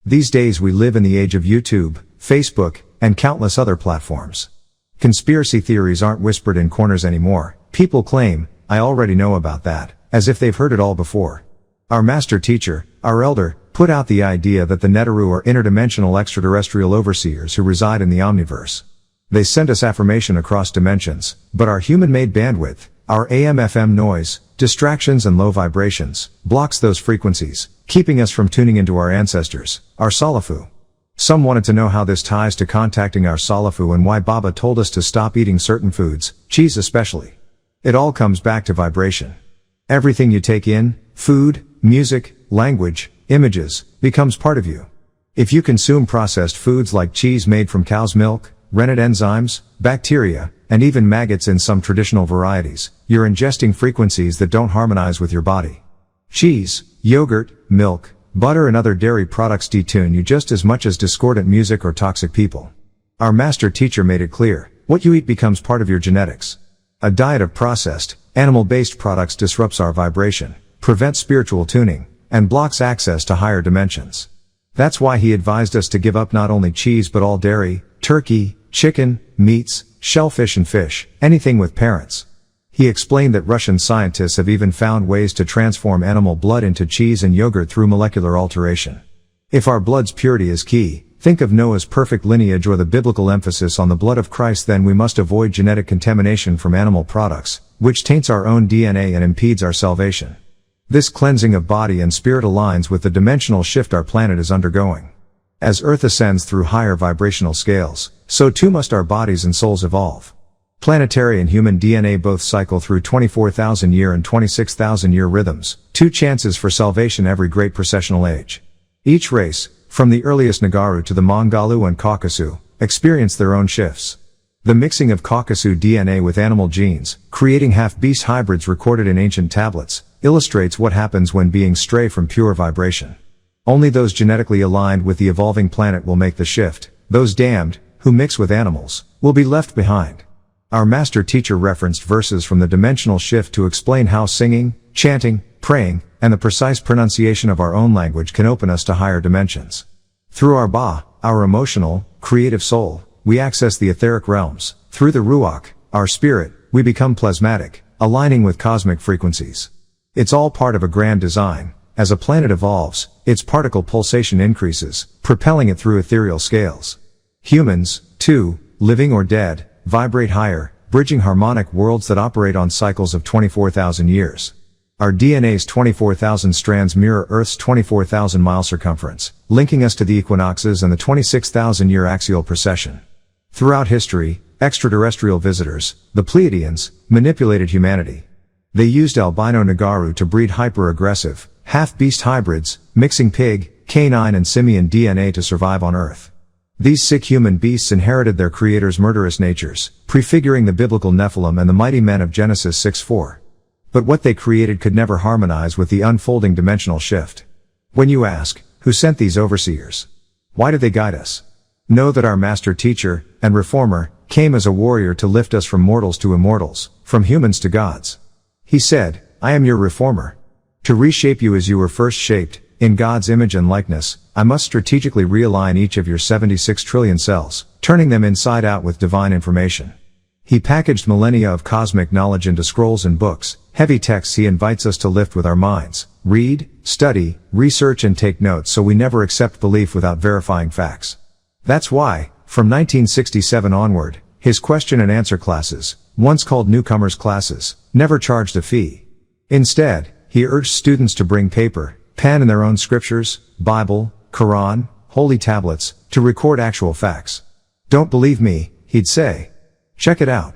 These days we live in the age of YouTube, Facebook, and countless other platforms. Conspiracy theories aren't whispered in corners anymore. People claim, "I already know about that," as if they've heard it all before. Our master teacher, our elder, put out the idea that the Neteru are interdimensional extraterrestrial overseers who reside in the omniverse. They send us affirmation across dimensions, but our human-made bandwidth, our AM/FM noise, distractions and low vibrations, blocks those frequencies, keeping us from tuning into our ancestors, our Salafu. Some wanted to know how this ties to contacting our Salafu and why Baba told us to stop eating certain foods, cheese especially. It all comes back to vibration. Everything you take in, food, music, language, images, becomes part of you. If you consume processed foods like cheese made from cow's milk, rennet enzymes, bacteria, and even maggots in some traditional varieties, you're ingesting frequencies that don't harmonize with your body. Cheese, yogurt, milk, butter and other dairy products detune you just as much as discordant music or toxic people. Our master teacher made it clear, what you eat becomes part of your genetics. A diet of processed, animal-based products disrupts our vibration, prevents spiritual tuning, and blocks access to higher dimensions. That's why he advised us to give up not only cheese but all dairy, turkey, chicken, meats, shellfish and fish, anything with parents. He explained that Russian scientists have even found ways to transform animal blood into cheese and yogurt through molecular alteration. If our blood's purity is key, think of Noah's perfect lineage or the biblical emphasis on the blood of Christ, then we must avoid genetic contamination from animal products, which taints our own DNA and impedes our salvation. This cleansing of body and spirit aligns with the dimensional shift our planet is undergoing. As Earth ascends through higher vibrational scales, so too must our bodies and souls evolve. Planetary and human DNA both cycle through 24,000-year and 26,000-year rhythms, 2 chances for salvation every great processional age. Each race, from the earliest Nagaru to the Mongalu and Caucasu, experience their own shifts. The mixing of Caucasu DNA with animal genes, creating half-beast hybrids recorded in ancient tablets, illustrates what happens when beings stray from pure vibration. Only those genetically aligned with the evolving planet will make the shift. Those damned, who mix with animals, will be left behind. Our master teacher referenced verses from the dimensional shift to explain how singing, chanting, praying, and the precise pronunciation of our own language can open us to higher dimensions. Through our Ba, our emotional, creative soul, we access the etheric realms. Through the Ruach, our spirit, we become plasmatic, aligning with cosmic frequencies. It's all part of a grand design. As a planet evolves, its particle pulsation increases, propelling it through ethereal scales. Humans, too, living or dead, vibrate higher, bridging harmonic worlds that operate on cycles of 24,000 years. Our DNA's 24,000 strands mirror Earth's 24,000-mile circumference, linking us to the equinoxes and the 26,000-year axial precession. Throughout history, extraterrestrial visitors, the Pleiadians, manipulated humanity. They used albino Nagaru to breed hyper-aggressive, half-beast hybrids, mixing pig, canine and simian DNA to survive on Earth. These sick human beasts inherited their creator's murderous natures, prefiguring the biblical Nephilim and the mighty men of Genesis 6:4. But what they created could never harmonize with the unfolding dimensional shift. When you ask, who sent these overseers? Why did they guide us? Know that our master teacher, and reformer, came as a warrior to lift us from mortals to immortals, from humans to gods. He said, I am your reformer. To reshape you as you were first shaped, in God's image and likeness, I must strategically realign each of your 76 trillion cells, turning them inside out with divine information. He packaged millennia of cosmic knowledge into scrolls and books, heavy texts he invites us to lift with our minds, read, study, research and take notes so we never accept belief without verifying facts. That's why, from 1967 onward, his question and answer classes, once called newcomers classes, never charged a fee. Instead, he urged students to bring paper, pen and their own scriptures, Bible, Quran, holy tablets, to record actual facts. Don't believe me, he'd say. Check it out.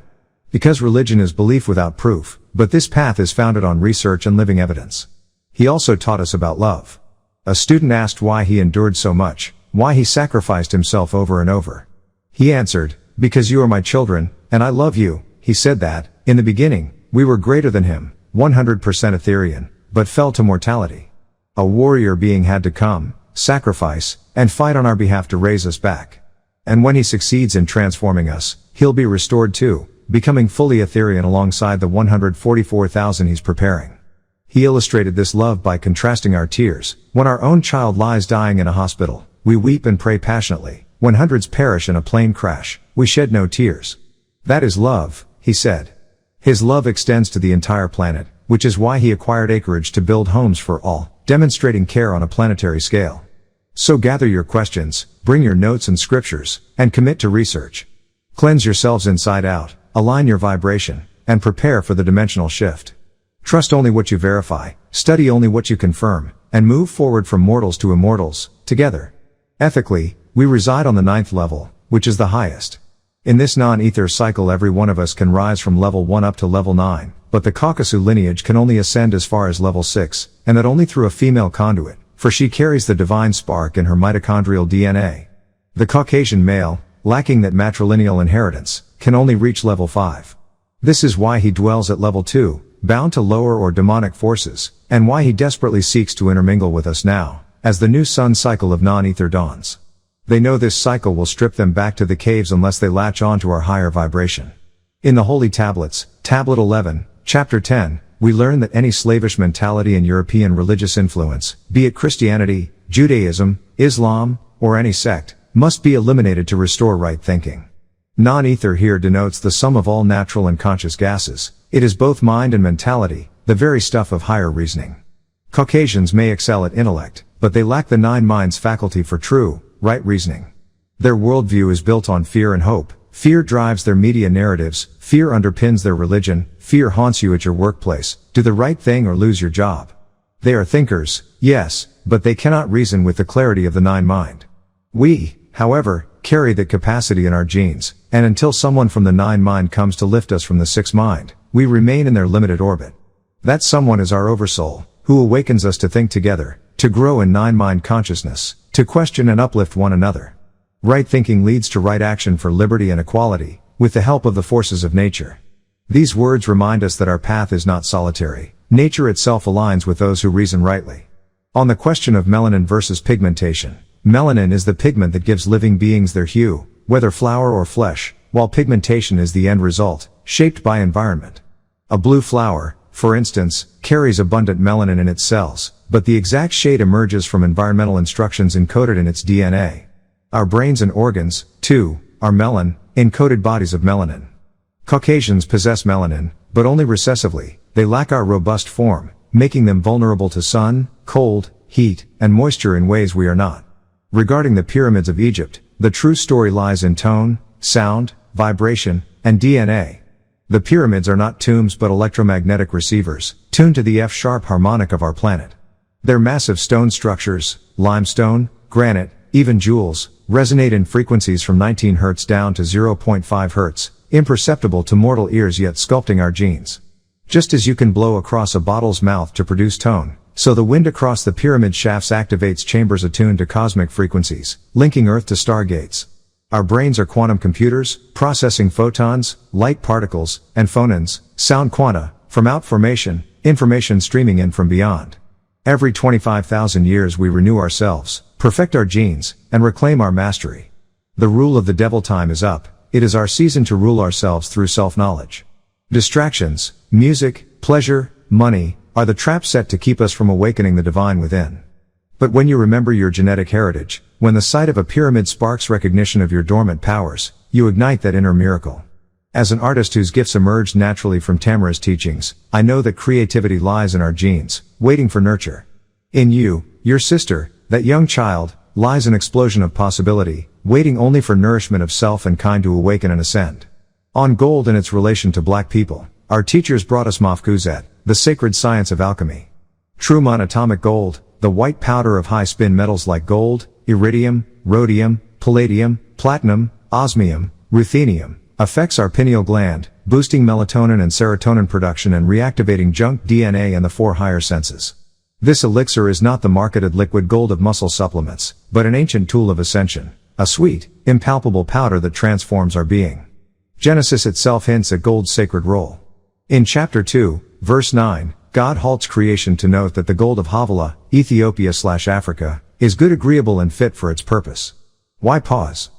Because religion is belief without proof, but this path is founded on research and living evidence. He also taught us about love. A student asked why he endured so much, why he sacrificed himself over and over. He answered, because you are my children, and I love you. He said that, in the beginning, we were greater than him, 100% Etherian, but fell to mortality. A warrior being had to come, sacrifice, and fight on our behalf to raise us back. And when he succeeds in transforming us, he'll be restored too, becoming fully Etherian alongside the 144,000 he's preparing. He illustrated this love by contrasting our tears, when our own child lies dying in a hospital, we weep and pray passionately. When hundreds perish in a plane crash, we shed no tears. That is love, he said. His love extends to the entire planet, which is why he acquired acreage to build homes for all, demonstrating care on a planetary scale. So gather your questions, bring your notes and scriptures, and commit to research. Cleanse yourselves inside out, align your vibration, and prepare for the dimensional shift. Trust only what you verify, study only what you confirm, and move forward from mortals to immortals, together. Ethically, we reside on the 9th level, which is the highest. In this non-ether cycle every one of us can rise from level 1 up to level 9, but the Caucasus lineage can only ascend as far as level 6, and that only through a female conduit, for she carries the divine spark in her mitochondrial DNA. The Caucasian male, lacking that matrilineal inheritance, can only reach level 5. This is why he dwells at level 2, bound to lower or demonic forces, and why he desperately seeks to intermingle with us now, as the new sun cycle of non-ether dawns. They know this cycle will strip them back to the caves unless they latch on to our higher vibration. In the Holy Tablets, Tablet 11, Chapter 10, we learn that any slavish mentality and European religious influence, be it Christianity, Judaism, Islam, or any sect, must be eliminated to restore right thinking. Non-ether here denotes the sum of all natural and conscious gases. It is both mind and mentality, the very stuff of higher reasoning. Caucasians may excel at intellect, but they lack the 9 minds faculty for true, right reasoning. Their worldview is built on fear and hope. Fear drives their media narratives, fear underpins their religion, fear haunts you at your workplace, do the right thing or lose your job. They are thinkers, yes, but they cannot reason with the clarity of the 9 mind. We, however, carry that capacity in our genes, and until someone from the 9 mind comes to lift us from the 6 mind, we remain in their limited orbit. That someone is our oversoul, who awakens us to think together, to grow in 9 mind consciousness, to question and uplift one another. Right thinking leads to right action for liberty and equality, with the help of the forces of nature. These words remind us that our path is not solitary. Nature itself aligns with those who reason rightly. On the question of melanin versus pigmentation, melanin is the pigment that gives living beings their hue, whether flower or flesh, while pigmentation is the end result, shaped by environment. A blue flower, for instance, carries abundant melanin in its cells, but the exact shade emerges from environmental instructions encoded in its DNA. Our brains and organs, too, are encoded bodies of melanin. Caucasians possess melanin, but only recessively. They lack our robust form, making them vulnerable to sun, cold, heat, and moisture in ways we are not. Regarding the pyramids of Egypt, the true story lies in tone, sound, vibration, and DNA. The pyramids are not tombs but electromagnetic receivers, tuned to the F-sharp harmonic of our planet. Their massive stone structures, limestone, granite, even jewels, resonate in frequencies from 19 Hz down to 0.5 Hz, imperceptible to mortal ears yet sculpting our genes. Just as you can blow across a bottle's mouth to produce tone, so the wind across the pyramid shafts activates chambers attuned to cosmic frequencies, linking Earth to stargates. Our brains are quantum computers, processing photons, light particles, and phonons, sound quanta, from out formation, information streaming in from beyond. Every 25,000 years we renew ourselves, perfect our genes, and reclaim our mastery. The rule of the devil time is up. It is our season to rule ourselves through self-knowledge. Distractions, music, pleasure, money, are the traps set to keep us from awakening the divine within. But when you remember your genetic heritage, when the sight of a pyramid sparks recognition of your dormant powers, you ignite that inner miracle. As an artist whose gifts emerged naturally from Tamara's teachings, I know that creativity lies in our genes, waiting for nurture. In you, your sister, that young child, lies an explosion of possibility, waiting only for nourishment of self and kind to awaken and ascend. On gold and its relation to black people, our teachers brought us Mafkuzat, the sacred science of alchemy. True monatomic gold, the white powder of high-spin metals like gold, iridium, rhodium, palladium, platinum, osmium, ruthenium, affects our pineal gland, boosting melatonin and serotonin production and reactivating junk DNA and the 4 higher senses. This elixir is not the marketed liquid gold of muscle supplements, but an ancient tool of ascension, a sweet, impalpable powder that transforms our being. Genesis itself hints at gold's sacred role. In chapter 2, verse 9, God halts creation to note that the gold of Havilah, Ethiopia/Africa, is good, agreeable, and fit for its purpose. Why pause?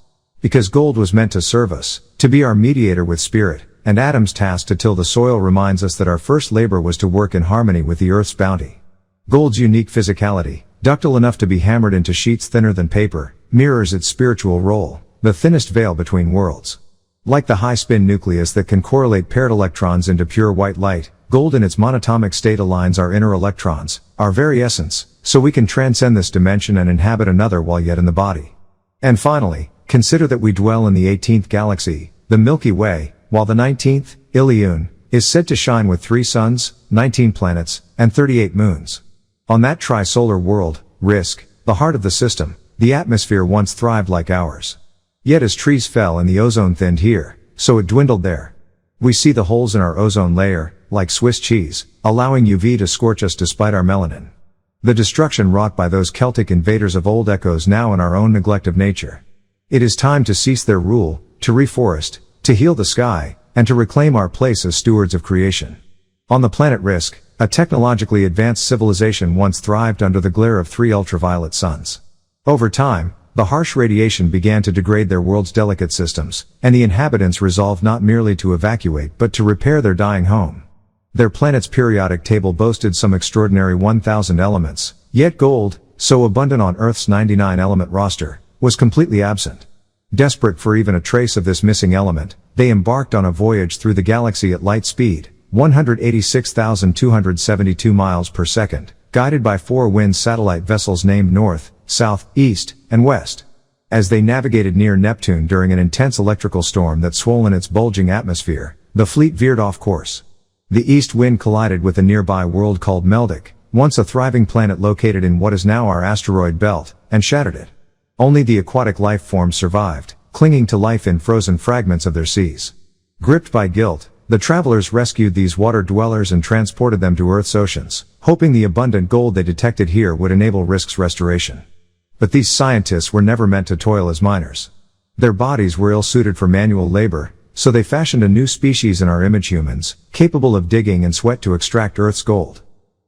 Because gold was meant to serve us, to be our mediator with spirit, and Adam's task to till the soil reminds us that our first labor was to work in harmony with the earth's bounty. Gold's unique physicality, ductile enough to be hammered into sheets thinner than paper, mirrors its spiritual role, the thinnest veil between worlds. Like the high-spin nucleus that can correlate paired electrons into pure white light, gold in its monatomic state aligns our inner electrons, our very essence, so we can transcend this dimension and inhabit another while yet in the body. And finally, consider that we dwell in the 18th galaxy, the Milky Way, while the 19th, Ilion, is said to shine with 3 suns, 19 planets, and 38 moons. On that tri-solar world, Risk, the heart of the system, the atmosphere once thrived like ours. Yet as trees fell and the ozone thinned here, so it dwindled there. We see the holes in our ozone layer, like Swiss cheese, allowing UV to scorch us despite our melanin. The destruction wrought by those Celtic invaders of old echoes now in our own neglect of nature. It is time to cease their rule, to reforest, to heal the sky, and to reclaim our place as stewards of creation. On the planet Risk, a technologically advanced civilization once thrived under the glare of 3 ultraviolet suns. Over time, the harsh radiation began to degrade their world's delicate systems, and the inhabitants resolved not merely to evacuate but to repair their dying home. Their planet's periodic table boasted some extraordinary 1,000 elements, yet gold, so abundant on Earth's 99-element roster, was completely absent. Desperate for even a trace of this missing element, they embarked on a voyage through the galaxy at light speed, 186,272 miles per second, guided by 4 wind satellite vessels named North, South, East, and West. As they navigated near Neptune during an intense electrical storm that swollen its bulging atmosphere, the fleet veered off course. The east wind collided with a nearby world called Meldic, once a thriving planet located in what is now our asteroid belt, and shattered it. Only the aquatic life forms survived, clinging to life in frozen fragments of their seas. Gripped by guilt, the travelers rescued these water dwellers and transported them to Earth's oceans, hoping the abundant gold they detected here would enable Risk's restoration. But these scientists were never meant to toil as miners. Their bodies were ill-suited for manual labor, so they fashioned a new species in our image humans, capable of digging and sweat to extract Earth's gold.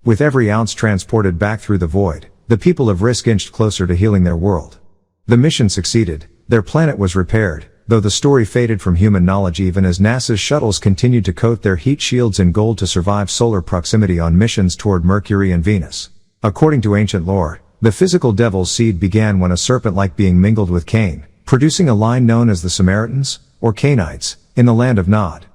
With every ounce transported back through the void, the people of Risk inched closer to healing their world. The mission succeeded, their planet was repaired, though the story faded from human knowledge even as NASA's shuttles continued to coat their heat shields in gold to survive solar proximity on missions toward Mercury and Venus. According to ancient lore, the physical devil's seed began when a serpent-like being mingled with Cain, producing a line known as the Samaritans, or Cainites, in the land of Nod.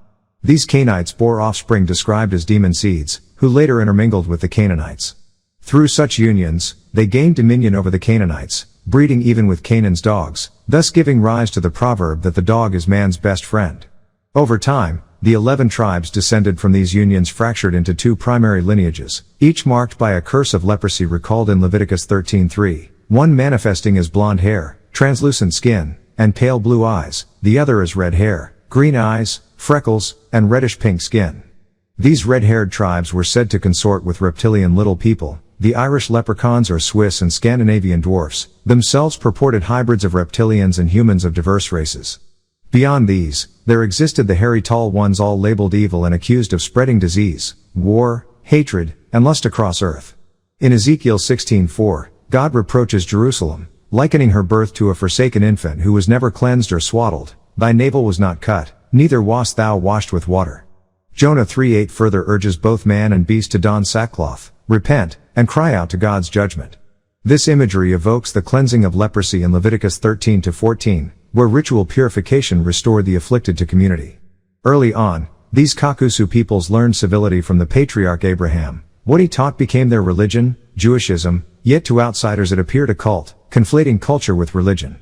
These Cainites bore offspring described as demon seeds, who later intermingled with the Canaanites. Through such unions, they gained dominion over the Canaanites, breeding even with Canaan's dogs, thus giving rise to the proverb that the dog is man's best friend. Over time, the 11 tribes descended from these unions fractured into 2 primary lineages, each marked by a curse of leprosy recalled in Leviticus 13:3, one manifesting as blonde hair, translucent skin, and pale blue eyes, the other as red hair, green eyes, freckles, and reddish-pink skin. These red-haired tribes were said to consort with reptilian little people, the Irish leprechauns or Swiss and Scandinavian dwarfs, themselves purported hybrids of reptilians and humans of diverse races. Beyond these, there existed the hairy tall ones all labeled evil and accused of spreading disease, war, hatred, and lust across earth. In Ezekiel 16:4, God reproaches Jerusalem, likening her birth to a forsaken infant who was never cleansed or swaddled. Thy navel was not cut, neither wast thou washed with water. Jonah 3:8 further urges both man and beast to don sackcloth, repent, and cry out to God's judgment. This imagery evokes the cleansing of leprosy in Leviticus 13-14, where ritual purification restored the afflicted to community. Early on, these Kakusu peoples learned civility from the patriarch Abraham. What he taught became their religion, Jewishism, yet to outsiders it appeared a cult, conflating culture with religion.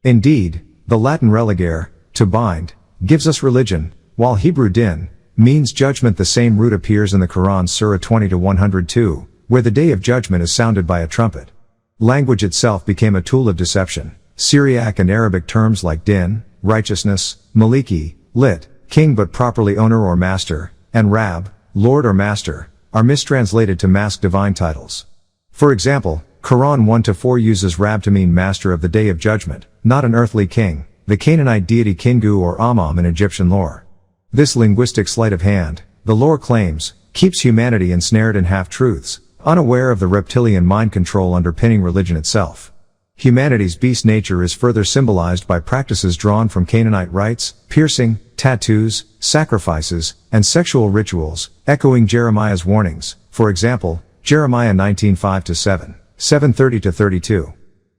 Indeed, the Latin religare, to bind, gives us religion, while Hebrew din means judgment. The same root appears in the Quran Surah 20-102, where the day of judgment is sounded by a trumpet. Language itself became a tool of deception. Syriac and Arabic terms like din, righteousness, maliki, lit, king but properly owner or master, and rab, lord or master, are mistranslated to mask divine titles. For example, Quran 1-4 uses rab to mean master of the day of judgment, not an earthly king, the Canaanite deity Kingu or Ammon in Egyptian lore. This linguistic sleight of hand, the lore claims, keeps humanity ensnared in half-truths, unaware of the reptilian mind control underpinning religion itself. Humanity's beast nature is further symbolized by practices drawn from Canaanite rites, piercing, tattoos, sacrifices, and sexual rituals, echoing Jeremiah's warnings. For example, Jeremiah 19:5-7. 7:30-32.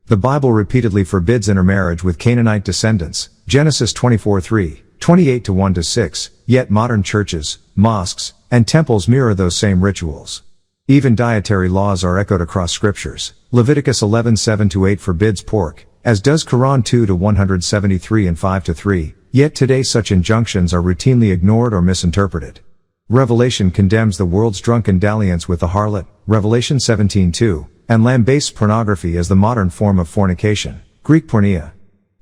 The Bible repeatedly forbids intermarriage with Canaanite descendants, Genesis 24:3, 28-1-6, yet modern churches, mosques, and temples mirror those same rituals. Even dietary laws are echoed across scriptures. Leviticus 11:7-8 forbids pork, as does Quran 2-173 and 5-3, yet today such injunctions are routinely ignored or misinterpreted. Revelation condemns the world's drunken dalliance with the harlot, Revelation 17:2, and lambaste pornography as the modern form of fornication, Greek porneia.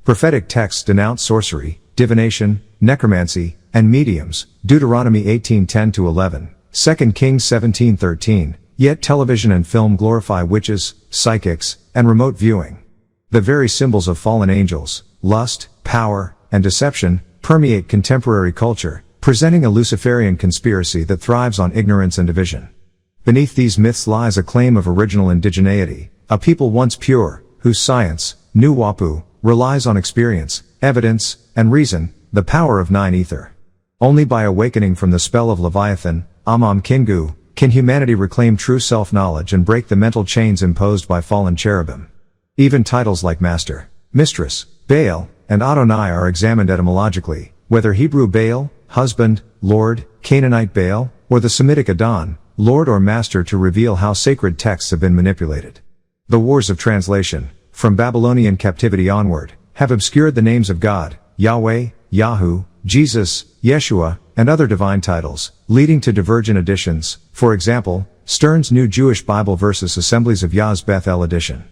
Prophetic texts denounce sorcery, divination, necromancy, and mediums, Deuteronomy 18:10-11, 2 Kings 17:13, yet television and film glorify witches, psychics, and remote viewing. The very symbols of fallen angels, lust, power, and deception, permeate contemporary culture, presenting a Luciferian conspiracy that thrives on ignorance and division. Beneath these myths lies a claim of original indigeneity, a people once pure, whose science, NWPU, relies on experience, evidence, and reason, the power of nine ether. Only by awakening from the spell of Leviathan, Amam Kingu, can humanity reclaim true self-knowledge and break the mental chains imposed by fallen cherubim. Even titles like Master, Mistress, Baal, and Adonai are examined etymologically, whether Hebrew Baal, husband, Lord, Canaanite Baal, or the Semitic Adon, Lord or Master, to reveal how sacred texts have been manipulated. The wars of translation, from Babylonian captivity onward, have obscured the names of God, Yahweh, Yahu, Jesus, Yeshua, and other divine titles, leading to divergent editions, for example, Stern's New Jewish Bible versus Assemblies of Yah's Beth El edition.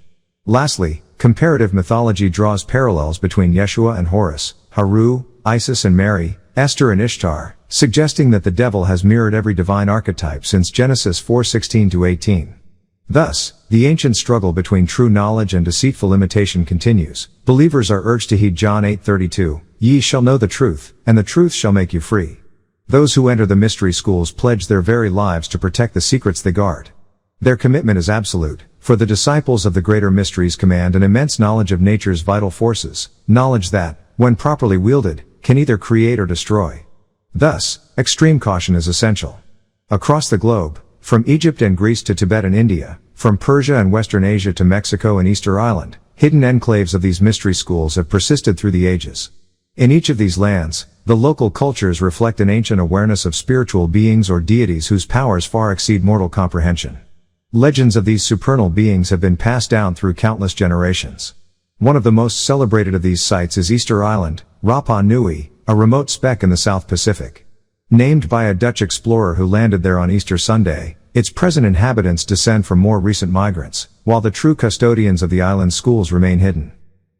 Lastly, comparative mythology draws parallels between Yeshua and Horus, Haru, Isis and Mary, Esther and Ishtar, suggesting that the devil has mirrored every divine archetype since Genesis 4:16-18. Thus, the ancient struggle between true knowledge and deceitful imitation continues. Believers are urged to heed John 8:32, "Ye shall know the truth, and the truth shall make you free." Those who enter the mystery schools pledge their very lives to protect the secrets they guard. Their commitment is absolute, for the disciples of the greater mysteries command an immense knowledge of nature's vital forces, knowledge that, when properly wielded, can either create or destroy. Thus, extreme caution is essential. Across the globe, from Egypt and Greece to Tibet and India, from Persia and Western Asia to Mexico and Easter Island, hidden enclaves of these mystery schools have persisted through the ages. In each of these lands, the local cultures reflect an ancient awareness of spiritual beings or deities whose powers far exceed mortal comprehension. Legends of these supernal beings have been passed down through countless generations. One of the most celebrated of these sites is Easter Island, Rapa Nui, a remote speck in the South Pacific. Named by a Dutch explorer who landed there on Easter Sunday, its present inhabitants descend from more recent migrants, while the true custodians of the island's schools remain hidden.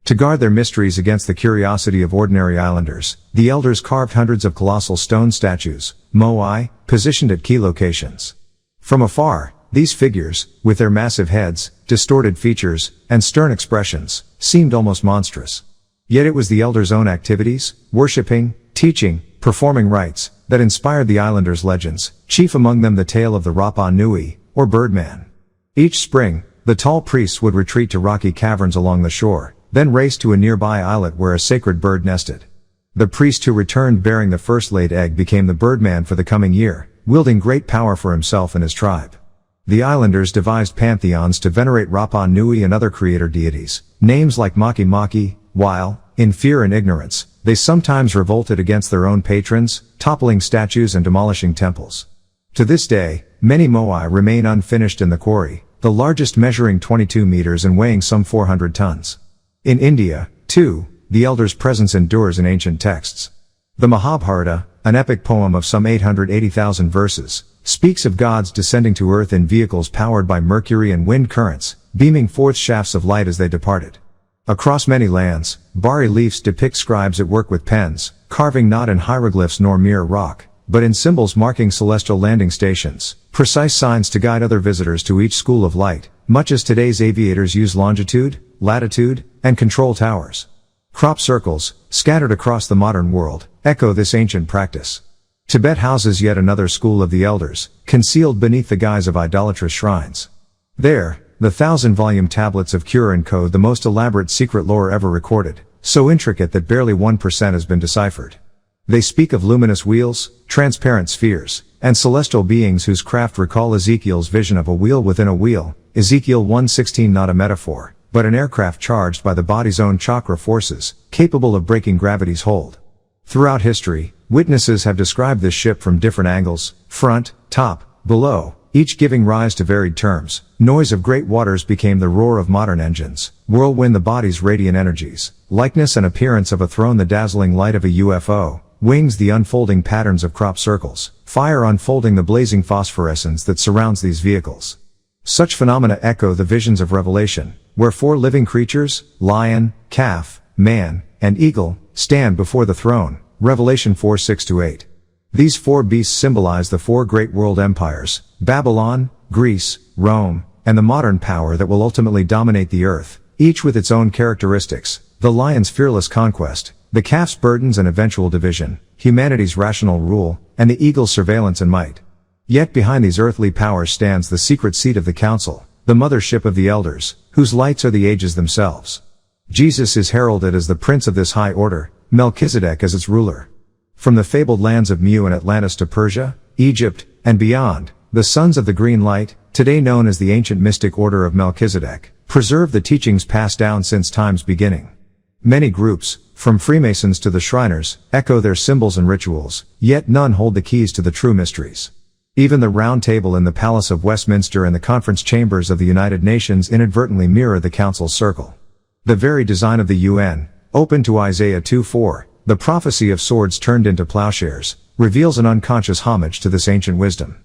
To guard their mysteries against the curiosity of ordinary islanders, the elders carved hundreds of colossal stone statues, moai, positioned at key locations. From afar, these figures, with their massive heads, distorted features, and stern expressions, seemed almost monstrous. Yet it was the elders' own activities, worshipping, teaching, performing rites, that inspired the islanders' legends, chief among them the tale of the Rapa Nui, or Birdman. Each spring, the tall priests would retreat to rocky caverns along the shore, then race to a nearby islet where a sacred bird nested. The priest who returned bearing the first laid egg became the Birdman for the coming year, wielding great power for himself and his tribe. The islanders devised pantheons to venerate Rapa Nui and other creator deities, names like Maki Maki, while, in fear and ignorance, they sometimes revolted against their own patrons, toppling statues and demolishing temples. To this day, many moai remain unfinished in the quarry, the largest measuring 22 meters and weighing some 400 tons. In India, too, the elders' presence endures in ancient texts. The Mahabharata, an epic poem of some 880,000 verses, speaks of gods descending to earth in vehicles powered by mercury and wind currents, beaming forth shafts of light as they departed. Across many lands, bas-reliefs depict scribes at work with pens, carving not in hieroglyphs nor mere rock, but in symbols marking celestial landing stations, precise signs to guide other visitors to each school of light, much as today's aviators use longitude, latitude, and control towers. Crop circles, scattered across the modern world, echo this ancient practice. Tibet houses yet another school of the elders, concealed beneath the guise of idolatrous shrines. There, the 1,000-volume tablets of cure encode the most elaborate secret lore ever recorded, so intricate that barely 1% has been deciphered. They speak of luminous wheels, transparent spheres, and celestial beings whose craft recall Ezekiel's vision of a wheel within a wheel, Ezekiel 1:16, not a metaphor, but an aircraft charged by the body's own chakra forces, capable of breaking gravity's hold. Throughout history, witnesses have described this ship from different angles, front, top, below, each giving rise to varied terms. Noise of great waters became the roar of modern engines, whirlwind the body's radiant energies, likeness and appearance of a throne the dazzling light of a UFO, wings the unfolding patterns of crop circles, fire unfolding the blazing phosphorescence that surrounds these vehicles. Such phenomena echo the visions of Revelation, where four living creatures, lion, calf, man, and eagle, stand before the throne, Revelation 4:6-8. These four beasts symbolize the four great world empires, Babylon, Greece, Rome, and the modern power that will ultimately dominate the earth, each with its own characteristics: the lion's fearless conquest, the calf's burdens and eventual division, humanity's rational rule, and the eagle's surveillance and might. Yet behind these earthly powers stands the secret seat of the council, the mothership of the elders, whose lights are the ages themselves. Jesus is heralded as the prince of this high order, Melchizedek as its ruler. From the fabled lands of Mu and Atlantis to Persia, Egypt, and beyond, the sons of the green light, today known as the ancient mystic order of Melchizedek, preserve the teachings passed down since time's beginning. Many groups, from Freemasons to the Shriners, echo their symbols and rituals, yet none hold the keys to the true mysteries. Even the Round Table in the Palace of Westminster and the Conference Chambers of the United Nations inadvertently mirror the Council's circle. The very design of the UN, open to Isaiah 2:4, the prophecy of swords turned into plowshares, reveals an unconscious homage to this ancient wisdom.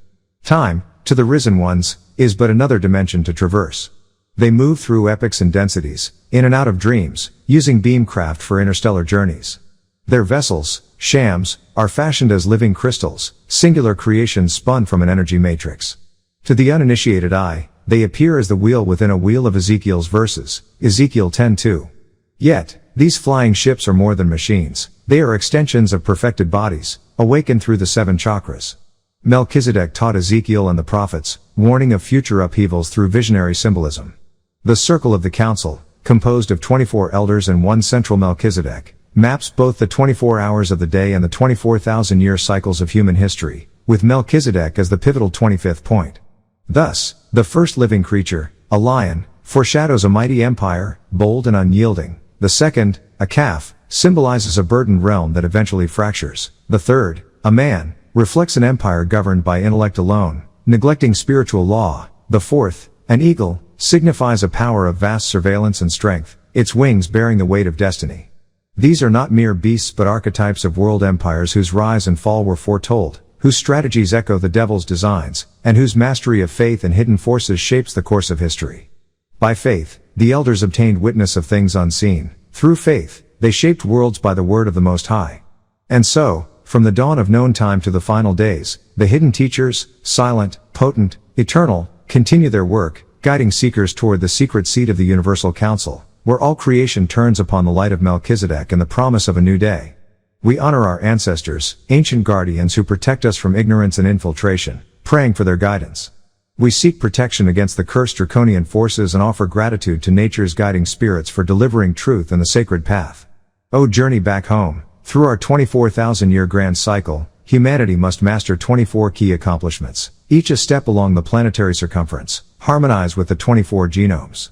Time, to the risen ones, is but another dimension to traverse. They move through epochs and densities, in and out of dreams, using beamcraft for interstellar journeys. Their vessels, shams, are fashioned as living crystals, singular creations spun from an energy matrix. To the uninitiated eye, they appear as the wheel within a wheel of Ezekiel's verses, Ezekiel 10:2. Yet, these flying ships are more than machines, they are extensions of perfected bodies, awakened through the 7 chakras. Melchizedek taught Ezekiel and the prophets, warning of future upheavals through visionary symbolism. The circle of the council, composed of 24 elders and one central Melchizedek, maps both the 24 hours of the day and the 24,000-year cycles of human history, with Melchizedek as the pivotal 25th point. Thus, the first living creature, a lion, foreshadows a mighty empire, bold and unyielding. The second, a calf, symbolizes a burdened realm that eventually fractures. The third, a man, reflects an empire governed by intellect alone, neglecting spiritual law. The fourth, an eagle, signifies a power of vast surveillance and strength, its wings bearing the weight of destiny. These are not mere beasts but archetypes of world empires whose rise and fall were foretold, whose strategies echo the devil's designs, and whose mastery of faith and hidden forces shapes the course of history. By faith, the elders obtained witness of things unseen. Through faith, they shaped worlds by the word of the Most High. And so, from the dawn of known time to the final days, the hidden teachers, silent, potent, eternal, continue their work, guiding seekers toward the secret seat of the Universal Council, where all creation turns upon the light of Melchizedek and the promise of a new day. We honor our ancestors, ancient guardians who protect us from ignorance and infiltration, praying for their guidance. We seek protection against the cursed draconian forces and offer gratitude to nature's guiding spirits for delivering truth and the sacred path. O journey back home, through our 24,000-year grand cycle, humanity must master 24 key accomplishments, each a step along the planetary circumference, harmonize with the 24 genomes.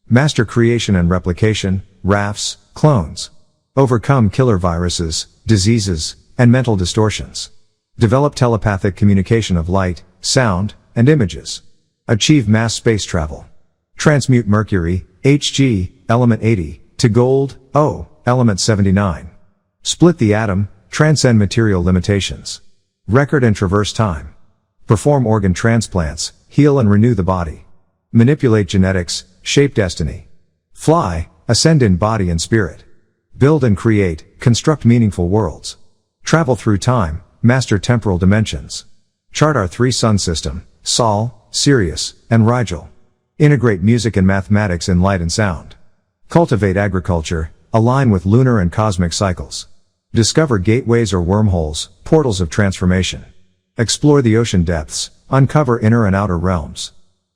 Master creation and replication, rafts, clones. Overcome killer viruses, diseases, and mental distortions. Develop telepathic communication of light, sound, and images. Achieve mass space travel. Transmute mercury, Hg, element 80, to gold, O, element 79. Split the atom, transcend material limitations. Record and traverse time. Perform organ transplants, heal and renew the body. Manipulate genetics, shape destiny. Fly, ascend in body and spirit. Build and create, construct meaningful worlds. Travel through time, master temporal dimensions. Chart our 3-sun system, Sol, Sirius, and Rigel. Integrate music and mathematics in light and sound. Cultivate agriculture, align with lunar and cosmic cycles. Discover gateways or wormholes, portals of transformation. Explore the ocean depths, uncover inner and outer realms.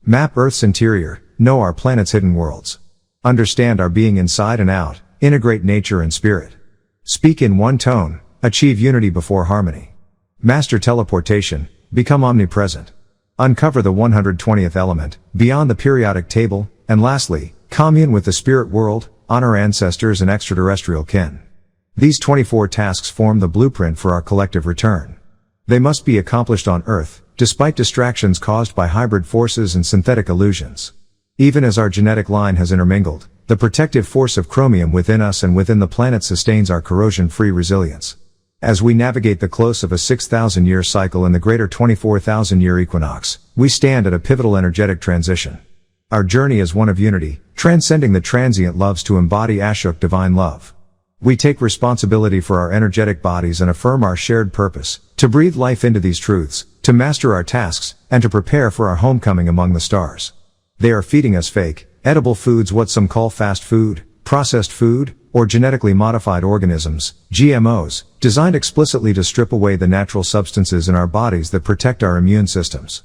Map Earth's interior, know our planet's hidden worlds. Understand our being inside and out, integrate nature and spirit. Speak in one tone, Achieve unity before harmony. Master teleportation. Become omnipresent. Uncover the 120th element, beyond the periodic table, and lastly, commune with the spirit world, honor ancestors and extraterrestrial kin. These 24 tasks form the blueprint for our collective return. They must be accomplished on Earth, despite distractions caused by hybrid forces and synthetic illusions. Even as our genetic line has intermingled, the protective force of chromium within us and within the planet sustains our corrosion-free resilience. As we navigate the close of a 6,000-year cycle and the greater 24,000-year equinox, we stand at a pivotal energetic transition. Our journey is one of unity, transcending the transient loves to embody Ashuk divine love. We take responsibility for our energetic bodies and affirm our shared purpose, to breathe life into these truths, to master our tasks, and to prepare for our homecoming among the stars. They are feeding us fake, edible foods, what some call fast food, processed food, or genetically modified organisms, GMOs, designed explicitly to strip away the natural substances in our bodies that protect our immune systems.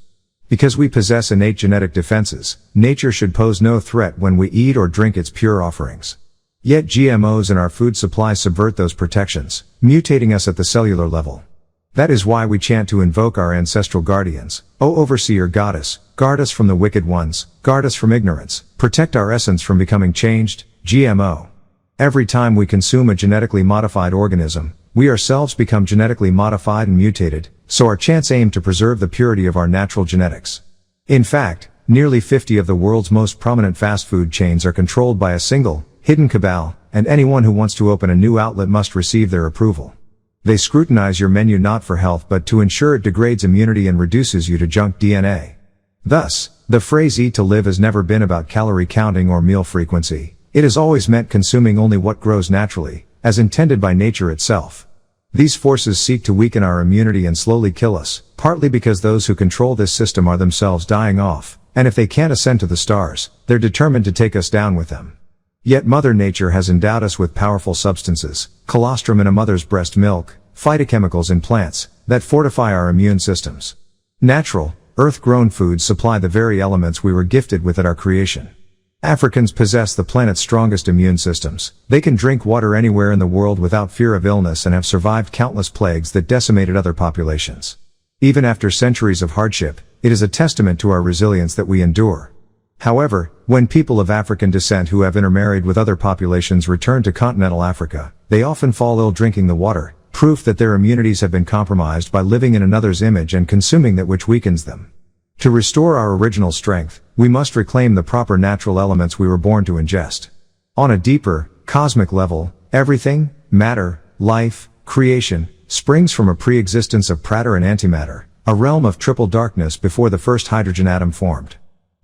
Because we possess innate genetic defenses, nature should pose no threat when we eat or drink its pure offerings. Yet GMOs in our food supply subvert those protections, mutating us at the cellular level. That is why we chant to invoke our ancestral guardians. O overseer goddess, guard us from the wicked ones, guard us from ignorance, protect our essence from becoming changed, GMO. Every time we consume a genetically modified organism, we ourselves become genetically modified and mutated, so our chants aim to preserve the purity of our natural genetics. In fact, nearly 50 of the world's most prominent fast food chains are controlled by a single, hidden cabal, and anyone who wants to open a new outlet must receive their approval. They scrutinize your menu not for health but to ensure it degrades immunity and reduces you to junk DNA. Thus, the phrase eat to live has never been about calorie counting or meal frequency. It has always meant consuming only what grows naturally, as intended by nature itself. These forces seek to weaken our immunity and slowly kill us, partly because those who control this system are themselves dying off, and if they can't ascend to the stars, they're determined to take us down with them. Yet Mother Nature has endowed us with powerful substances, colostrum in a mother's breast milk, phytochemicals in plants, that fortify our immune systems. Natural, earth-grown foods supply the very elements we were gifted with at our creation. Africans possess the planet's strongest immune systems. They can drink water anywhere in the world without fear of illness and have survived countless plagues that decimated other populations. Even after centuries of hardship, it is a testament to our resilience that we endure. However, when people of African descent who have intermarried with other populations return to continental Africa, they often fall ill drinking the water, proof that their immunities have been compromised by living in another's image and consuming that which weakens them. To restore our original strength, we must reclaim the proper natural elements we were born to ingest. On a deeper, cosmic level, everything, matter, life, creation, springs from a pre-existence of prater and antimatter, a realm of triple darkness before the first hydrogen atom formed.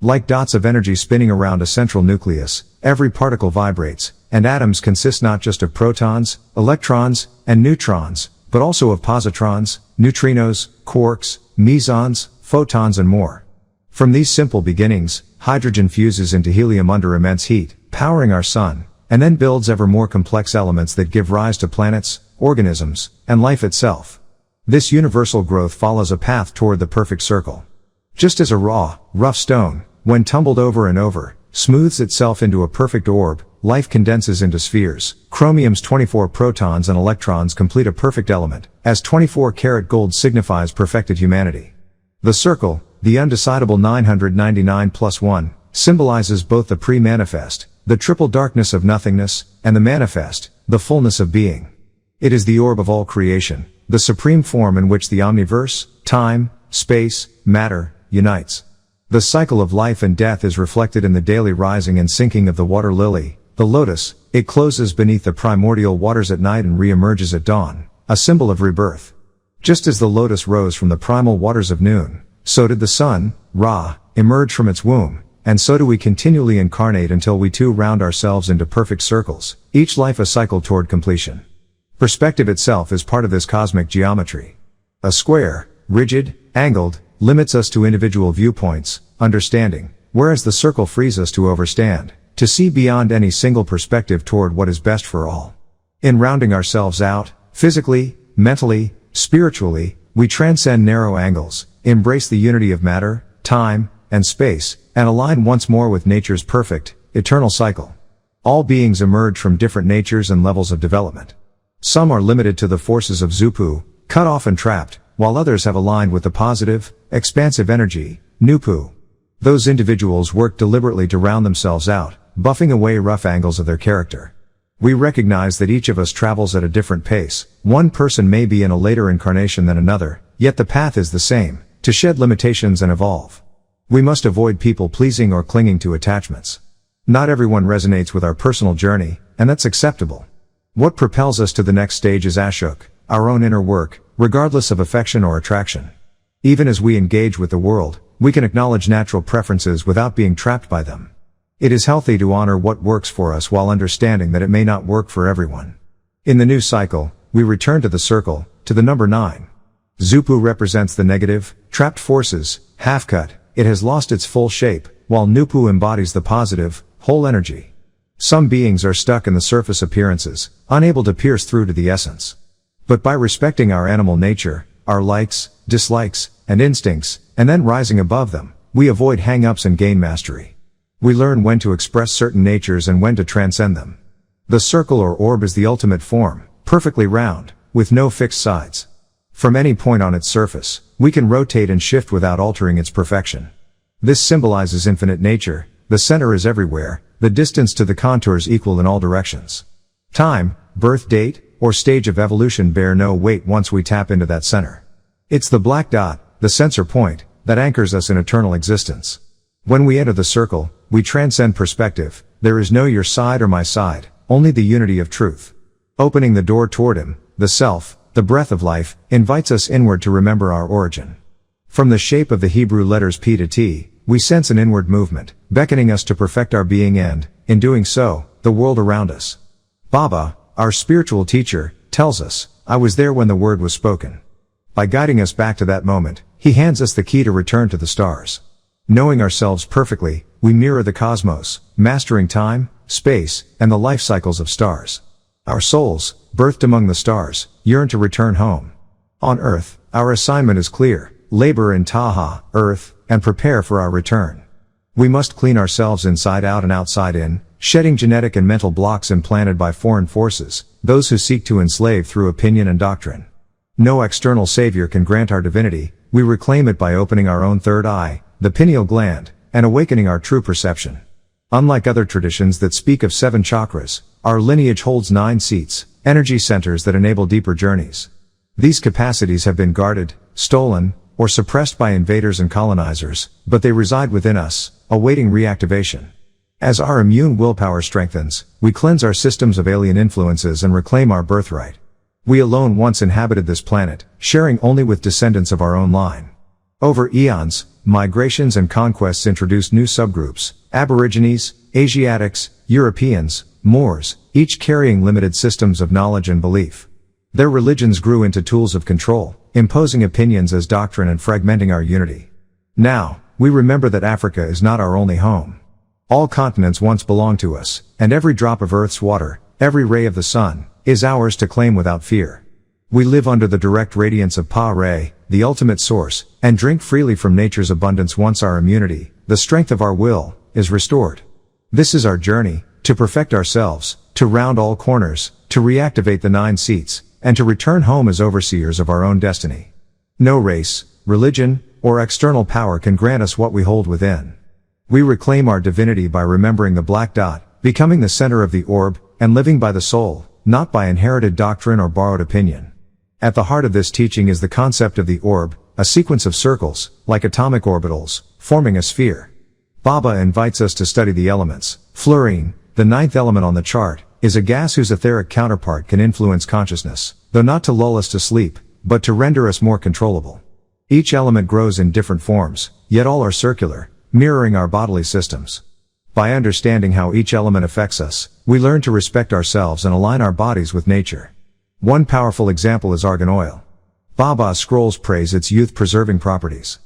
Like dots of energy spinning around a central nucleus, every particle vibrates, and atoms consist not just of protons, electrons, and neutrons, but also of positrons, neutrinos, quarks, mesons, photons and more. From these simple beginnings, hydrogen fuses into helium under immense heat, powering our sun, and then builds ever more complex elements that give rise to planets, organisms, and life itself. This universal growth follows a path toward the perfect circle. Just as a raw, rough stone, when tumbled over and over, smooths itself into a perfect orb, life condenses into spheres. Chromium's 24 protons and electrons complete a perfect element, as 24-karat gold signifies perfected humanity. The circle, the undecidable 999 plus 1, symbolizes both the pre-manifest, the triple darkness of nothingness, and the manifest, the fullness of being. It is the orb of all creation, the supreme form in which the omniverse, time, space, matter, unites. The cycle of life and death is reflected in the daily rising and sinking of the water lily, the lotus. It closes beneath the primordial waters at night and re-emerges at dawn, a symbol of rebirth. Just as the lotus rose from the primal waters of noon, so did the sun, Ra, emerge from its womb, and so do we continually incarnate until we too round ourselves into perfect circles, each life a cycle toward completion. Perspective itself is part of this cosmic geometry. A square, rigid, angled, limits us to individual viewpoints, understanding, whereas the circle frees us to overstand, to see beyond any single perspective toward what is best for all. In rounding ourselves out, physically, mentally, spiritually, we transcend narrow angles, embrace the unity of matter, time, and space, and align once more with nature's perfect, eternal cycle. All beings emerge from different natures and levels of development. Some are limited to the forces of Zupu, cut off and trapped, while others have aligned with the positive, expansive energy, NWPU. Those individuals work deliberately to round themselves out, buffing away rough angles of their character. We recognize that each of us travels at a different pace. One person may be in a later incarnation than another, yet the path is the same, to shed limitations and evolve. We must avoid people-pleasing or clinging to attachments. Not everyone resonates with our personal journey, and that's acceptable. What propels us to the next stage is Ashuk, our own inner work, regardless of affection or attraction. Even as we engage with the world, we can acknowledge natural preferences without being trapped by them. It is healthy to honor what works for us while understanding that it may not work for everyone. In the new cycle, we return to the circle, to the number 9. Zupu represents the negative, trapped forces, half-cut. It has lost its full shape, while NWPU embodies the positive, whole energy. Some beings are stuck in the surface appearances, unable to pierce through to the essence. But by respecting our animal nature, our likes, dislikes, and instincts, and then rising above them, we avoid hang-ups and gain mastery. We learn when to express certain natures and when to transcend them. The circle or orb is the ultimate form, perfectly round, with no fixed sides. From any point on its surface, we can rotate and shift without altering its perfection. This symbolizes infinite nature. The center is everywhere, the distance to the contours equal in all directions. Time, birth date, or stage of evolution bear no weight once we tap into that center. It's the black dot, the censor point, that anchors us in eternal existence. When we enter the circle, we transcend perspective. There is no your side or my side, only the unity of truth. Opening the door toward him, the self, the breath of life, invites us inward to remember our origin. From the shape of the Hebrew letters P to T, we sense an inward movement, beckoning us to perfect our being and, in doing so, the world around us. Baba, our spiritual teacher, tells us, I was there when the word was spoken. By guiding us back to that moment, he hands us the key to return to the stars. Knowing ourselves perfectly, we mirror the cosmos, mastering time, space, and the life cycles of stars. Our souls, birthed among the stars, yearn to return home. On Earth, our assignment is clear: labor in Taha, Earth, and prepare for our return. We must clean ourselves inside out and outside in, shedding genetic and mental blocks implanted by foreign forces, those who seek to enslave through opinion and doctrine. No external savior can grant our divinity. We reclaim it by opening our own third eye, the pineal gland, and awakening our true perception. Unlike other traditions that speak of 7 chakras, our lineage holds 9 seats, energy centers that enable deeper journeys. These capacities have been guarded, stolen, or suppressed by invaders and colonizers, but they reside within us, awaiting reactivation. As our immune willpower strengthens, we cleanse our systems of alien influences and reclaim our birthright. We alone once inhabited this planet, sharing only with descendants of our own line. Over eons, migrations and conquests introduced new subgroups: Aborigines, Asiatics, Europeans, Moors, each carrying limited systems of knowledge and belief. Their religions grew into tools of control, imposing opinions as doctrine and fragmenting our unity. Now, we remember that Africa is not our only home. All continents once belonged to us, and every drop of Earth's water, every ray of the sun, is ours to claim without fear. We live under the direct radiance of Pa-Re, the ultimate source, and drink freely from nature's abundance once our immunity, the strength of our will, is restored. This is our journey, to perfect ourselves, to round all corners, to reactivate the 9 seats, and to return home as overseers of our own destiny. No race, religion, or external power can grant us what we hold within. We reclaim our divinity by remembering the black dot, becoming the center of the orb, and living by the soul, not by inherited doctrine or borrowed opinion. At the heart of this teaching is the concept of the orb, a sequence of circles, like atomic orbitals, forming a sphere. Baba invites us to study the elements. Fluorine, the 9th element on the chart, is a gas whose etheric counterpart can influence consciousness, though not to lull us to sleep, but to render us more controllable. Each element grows in different forms, yet all are circular, mirroring our bodily systems. By understanding how each element affects us, we learn to respect ourselves and align our bodies with nature. One powerful example is argan oil. Baba scrolls praise its youth-preserving properties.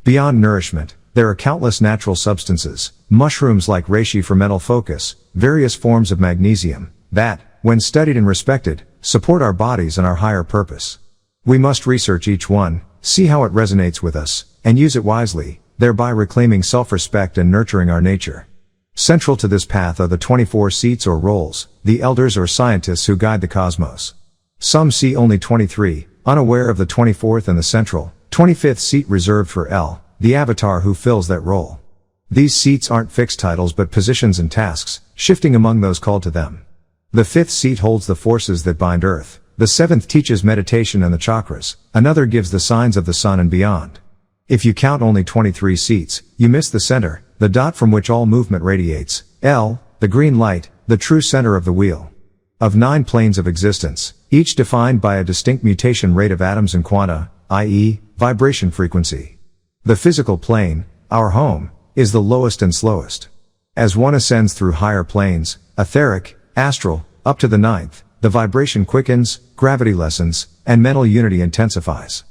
Beyond nourishment, there are countless natural substances, mushrooms like reishi for mental focus, various forms of magnesium, that, when studied and respected, support our bodies and our higher purpose. We must research each one, see how it resonates with us, and use it wisely, thereby reclaiming self-respect and nurturing our nature. Central to this path are the 24 seats or roles, the elders or scientists who guide the cosmos. Some see only 23, unaware of the 24th and the central, 25th seat reserved for El, the avatar who fills that role. These seats aren't fixed titles but positions and tasks, shifting among those called to them. The 5th seat holds the forces that bind Earth. The 7th teaches meditation and the chakras. Another gives the signs of the sun and beyond. If you count only 23 seats, you miss the center, the dot from which all movement radiates. El, the green light, the true center of the wheel. Of 9 planes of existence, each defined by a distinct mutation rate of atoms and quanta, i.e., vibration frequency. The physical plane, our home, is the lowest and slowest. As one ascends through higher planes, etheric, astral, up to the 9th, the vibration quickens, gravity lessens, and mental unity intensifies.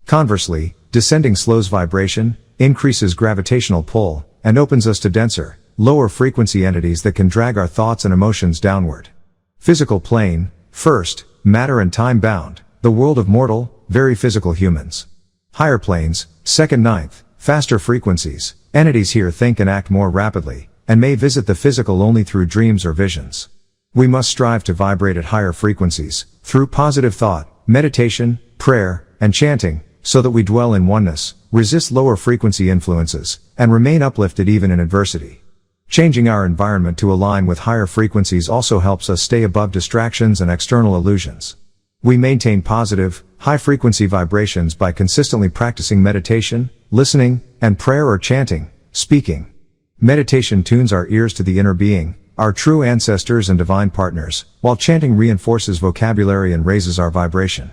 Conversely, descending slows vibration, increases gravitational pull, and opens us to denser, lower frequency entities that can drag our thoughts and emotions downward. Physical plane, first, matter and time bound, the world of mortal, very physical humans. Higher planes, second 9th, faster frequencies, entities here think and act more rapidly, and may visit the physical only through dreams or visions. We must strive to vibrate at higher frequencies, through positive thought, meditation, prayer, and chanting, so that we dwell in oneness, resist lower frequency influences, and remain uplifted even in adversity. Changing our environment to align with higher frequencies also helps us stay above distractions and external illusions. We maintain positive, high-frequency vibrations by consistently practicing meditation, listening, and prayer or chanting, speaking. Meditation tunes our ears to the inner being, our true ancestors and divine partners, while chanting reinforces vocabulary and raises our vibration.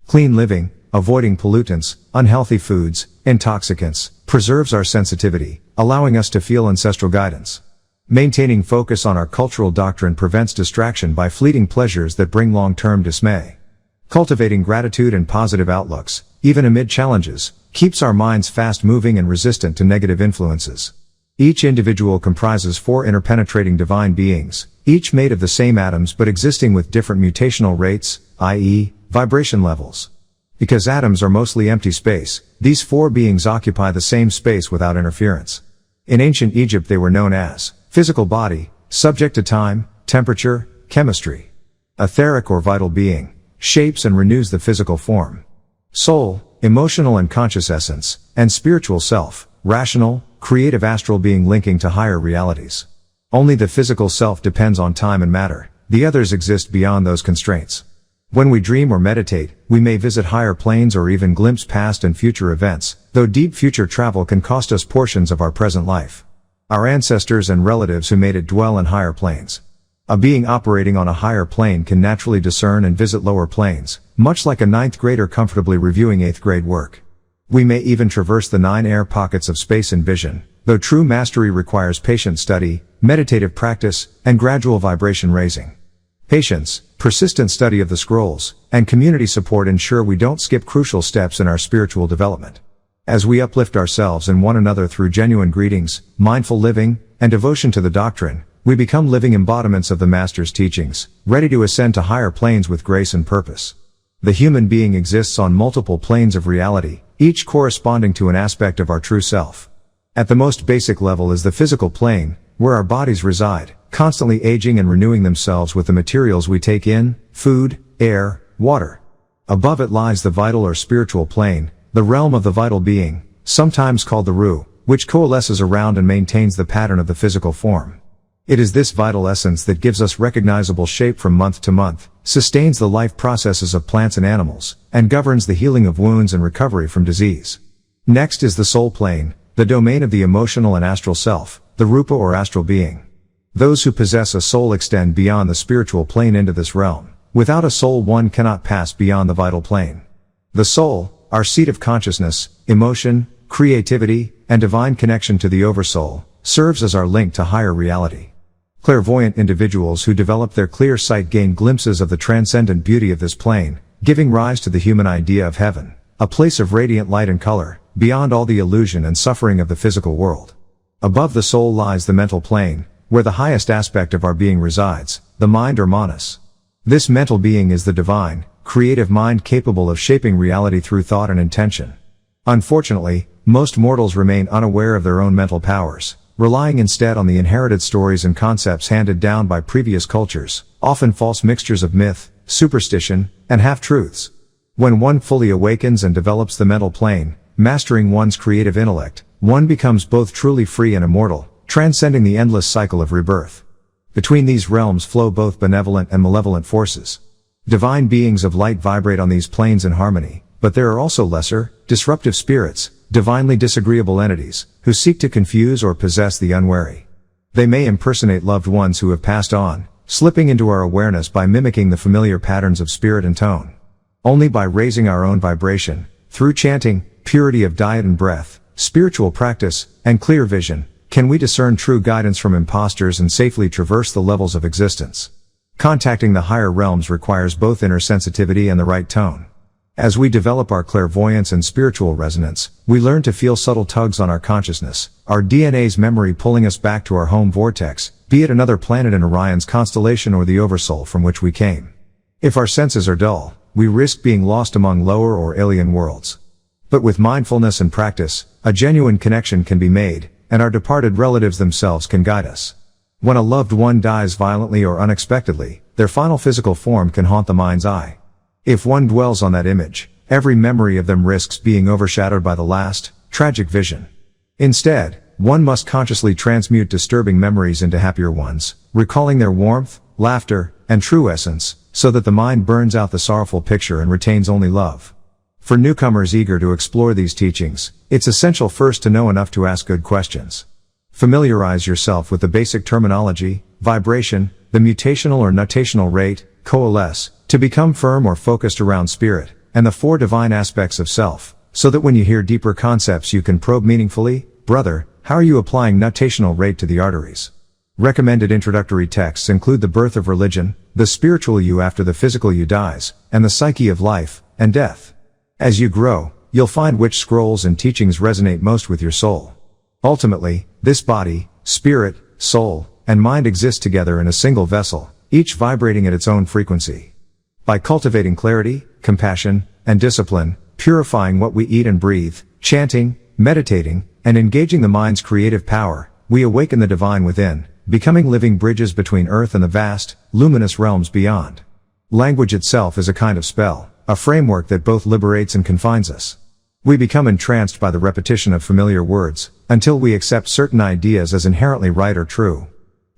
Clean living, avoiding pollutants, unhealthy foods, intoxicants, preserves our sensitivity, allowing us to feel ancestral guidance. Maintaining focus on our cultural doctrine prevents distraction by fleeting pleasures that bring long-term dismay. Cultivating gratitude and positive outlooks, even amid challenges, keeps our minds fast-moving and resistant to negative influences. Each individual comprises 4 interpenetrating divine beings, each made of the same atoms but existing with different mutational rates, i.e., vibration levels. Because atoms are mostly empty space, these 4 beings occupy the same space without interference. In ancient Egypt they were known as physical body, subject to time, temperature, chemistry. Etheric or vital being, shapes and renews the physical form. Soul, emotional and conscious essence, and spiritual self, rational, creative astral being linking to higher realities. Only the physical self depends on time and matter, the others exist beyond those constraints. When we dream or meditate, we may visit higher planes or even glimpse past and future events, though deep future travel can cost us portions of our present life. Our ancestors and relatives who made it dwell in higher planes. A being operating on a higher plane can naturally discern and visit lower planes, much like a 9th grader comfortably reviewing 8th grade work. We may even traverse the 9 air pockets of space and vision, though true mastery requires patient study, meditative practice, and gradual vibration raising. Patience, persistent study of the scrolls, and community support ensure we don't skip crucial steps in our spiritual development. As we uplift ourselves and one another through genuine greetings, mindful living, and devotion to the doctrine, we become living embodiments of the Master's teachings, ready to ascend to higher planes with grace and purpose. The human being exists on multiple planes of reality, each corresponding to an aspect of our true self. At the most basic level is the physical plane, where our bodies reside, constantly aging and renewing themselves with the materials we take in, food, air, water. Above it lies the vital or spiritual plane, the realm of the vital being, sometimes called the Ru, which coalesces around and maintains the pattern of the physical form. It is this vital essence that gives us recognizable shape from month to month, sustains the life processes of plants and animals, and governs the healing of wounds and recovery from disease. Next is the soul plane, the domain of the emotional and astral self, the Rupa or astral being. Those who possess a soul extend beyond the spiritual plane into this realm. Without a soul one cannot pass beyond the vital plane. The soul, our seat of consciousness, emotion, creativity, and divine connection to the oversoul, serves as our link to higher reality. Clairvoyant individuals who develop their clear sight gain glimpses of the transcendent beauty of this plane, giving rise to the human idea of heaven, a place of radiant light and color, beyond all the illusion and suffering of the physical world. Above the soul lies the mental plane, where the highest aspect of our being resides, the mind or manas. This mental being is the divine, creative mind capable of shaping reality through thought and intention. Unfortunately, most mortals remain unaware of their own mental powers, relying instead on the inherited stories and concepts handed down by previous cultures, often false mixtures of myth, superstition, and half-truths. When one fully awakens and develops the mental plane, mastering one's creative intellect, one becomes both truly free and immortal, transcending the endless cycle of rebirth. Between these realms flow both benevolent and malevolent forces. Divine beings of light vibrate on these planes in harmony, but there are also lesser, disruptive spirits, divinely disagreeable entities, who seek to confuse or possess the unwary. They may impersonate loved ones who have passed on, slipping into our awareness by mimicking the familiar patterns of spirit and tone. Only by raising our own vibration, through chanting, purity of diet and breath, spiritual practice, and clear vision, can we discern true guidance from imposters and safely traverse the levels of existence. Contacting the higher realms requires both inner sensitivity and the right tone. As we develop our clairvoyance and spiritual resonance, we learn to feel subtle tugs on our consciousness, our DNA's memory pulling us back to our home vortex, be it another planet in Orion's constellation or the oversoul from which we came. If our senses are dull, we risk being lost among lower or alien worlds. But with mindfulness and practice, a genuine connection can be made, and our departed relatives themselves can guide us. When a loved one dies violently or unexpectedly, their final physical form can haunt the mind's eye. If one dwells on that image, every memory of them risks being overshadowed by the last, tragic vision. Instead, one must consciously transmute disturbing memories into happier ones, recalling their warmth, laughter, and true essence, so that the mind burns out the sorrowful picture and retains only love. For newcomers eager to explore these teachings, it's essential first to know enough to ask good questions. Familiarize yourself with the basic terminology, vibration, the mutational or nutational rate, coalesce, to become firm or focused around spirit, and the four divine aspects of self, so that when you hear deeper concepts you can probe meaningfully. Brother, how are you applying nutational rate to the arteries? Recommended introductory texts include the birth of religion, the spiritual you after the physical you dies, and the psyche of life and death. As you grow, you'll find which scrolls and teachings resonate most with your soul. Ultimately, this body, spirit, soul, and mind exist together in a single vessel, each vibrating at its own frequency. By cultivating clarity, compassion, and discipline, purifying what we eat and breathe, chanting, meditating, and engaging the mind's creative power, we awaken the divine within, becoming living bridges between earth and the vast, luminous realms beyond. Language itself is a kind of spell, a framework that both liberates and confines us. We become entranced by the repetition of familiar words, until we accept certain ideas as inherently right or true.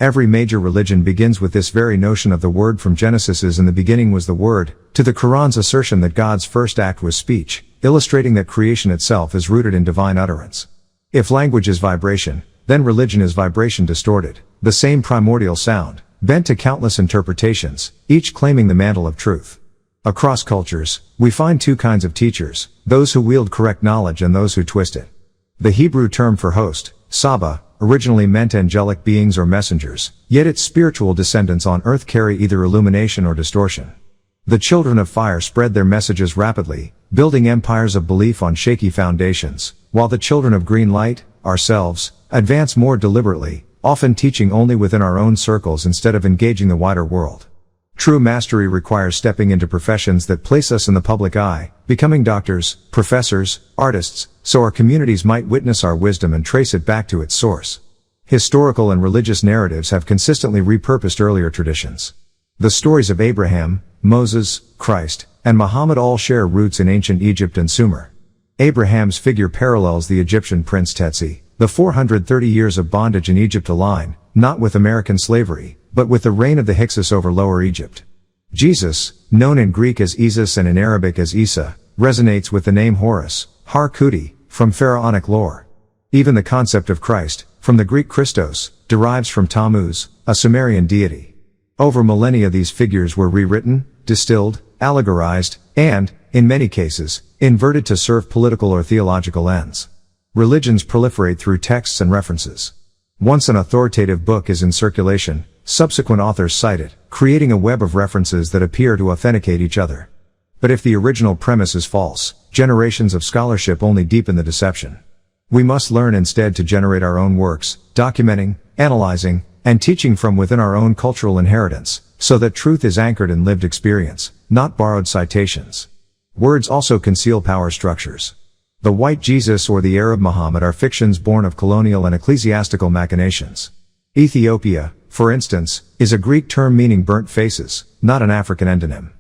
Every major religion begins with this very notion of the word. From Genesis' "In the beginning was the Word," to the Quran's assertion that God's first act was speech, illustrating that creation itself is rooted in divine utterance. If language is vibration, then religion is vibration distorted, the same primordial sound, bent to countless interpretations, each claiming the mantle of truth. Across cultures, we find two kinds of teachers, those who wield correct knowledge and those who twist it. The Hebrew term for host, Saba, originally meant angelic beings or messengers, yet its spiritual descendants on earth carry either illumination or distortion. The children of fire spread their messages rapidly, building empires of belief on shaky foundations, while the children of green light, ourselves, advance more deliberately, often teaching only within our own circles instead of engaging the wider world. True mastery requires stepping into professions that place us in the public eye, becoming doctors, professors, artists, so our communities might witness our wisdom and trace it back to its source. Historical and religious narratives have consistently repurposed earlier traditions. The stories of Abraham, Moses, Christ, and Muhammad all share roots in ancient Egypt and Sumer. Abraham's figure parallels the Egyptian prince Tetsi. The 430 years of bondage in Egypt align, not with American slavery, but with the reign of the Hyksos over Lower Egypt. Jesus, known in Greek as Isis and in Arabic as Isa, resonates with the name Horus, Har-Kuti, from pharaonic lore. Even the concept of Christ, from the Greek Christos, derives from Tammuz, a Sumerian deity. Over millennia these figures were rewritten, distilled, allegorized, and, in many cases, inverted to serve political or theological ends. Religions proliferate through texts and references. Once an authoritative book is in circulation, subsequent authors cite it, creating a web of references that appear to authenticate each other. But if the original premise is false, generations of scholarship only deepen the deception. We must learn instead to generate our own works, documenting, analyzing, and teaching from within our own cultural inheritance, so that truth is anchored in lived experience, not borrowed citations. Words also conceal power structures. The white Jesus or the Arab Muhammad are fictions born of colonial and ecclesiastical machinations. Ethiopia, for instance, is a Greek term meaning burnt faces, not an African endonym.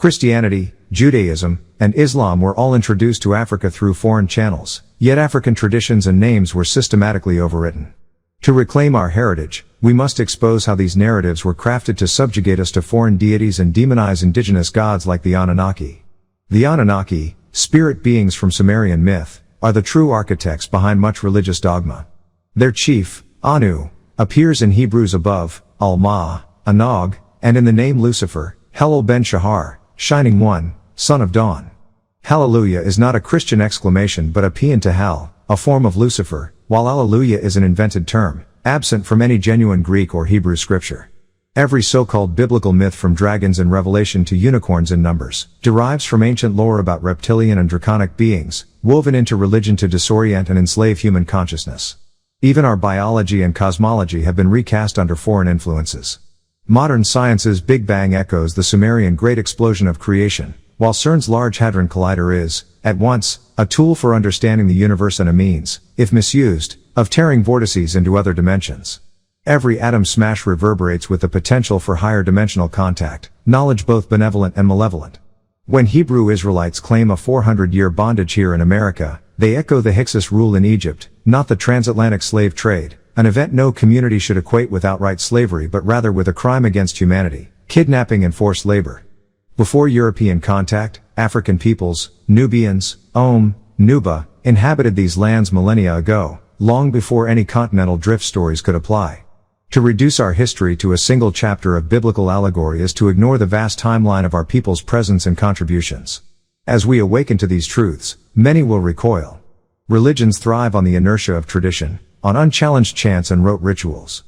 Christianity, Judaism, and Islam were all introduced to Africa through foreign channels, yet African traditions and names were systematically overwritten. To reclaim our heritage, we must expose how these narratives were crafted to subjugate us to foreign deities and demonize indigenous gods like the Anunnaki. The Anunnaki, spirit beings from Sumerian myth, are the true architects behind much religious dogma. Their chief, Anu, appears in Hebrews above, Al-Ma, Anog, and in the name Lucifer, Helel ben Shahar, Shining One, Son of Dawn. Hallelujah is not a Christian exclamation but a paean to Hal, a form of Lucifer, while Alleluia is an invented term, absent from any genuine Greek or Hebrew scripture. Every so-called biblical myth from dragons in Revelation to unicorns in Numbers, derives from ancient lore about reptilian and draconic beings, woven into religion to disorient and enslave human consciousness. Even our biology and cosmology have been recast under foreign influences. Modern science's Big Bang echoes the Sumerian Great Explosion of creation, while CERN's Large Hadron Collider is, at once, a tool for understanding the universe and a means, if misused, of tearing vortices into other dimensions. Every atom smash reverberates with the potential for higher dimensional contact, knowledge both benevolent and malevolent. When Hebrew Israelites claim a 400-year bondage here in America, they echo the Hyksos rule in Egypt, not the transatlantic slave trade, an event no community should equate with outright slavery but rather with a crime against humanity, kidnapping and forced labor. Before European contact, African peoples, Nubians, Nuba, inhabited these lands millennia ago, long before any continental drift stories could apply. To reduce our history to a single chapter of biblical allegory is to ignore the vast timeline of our people's presence and contributions. As we awaken to these truths, many will recoil. Religions thrive on the inertia of tradition, on unchallenged chants and rote rituals.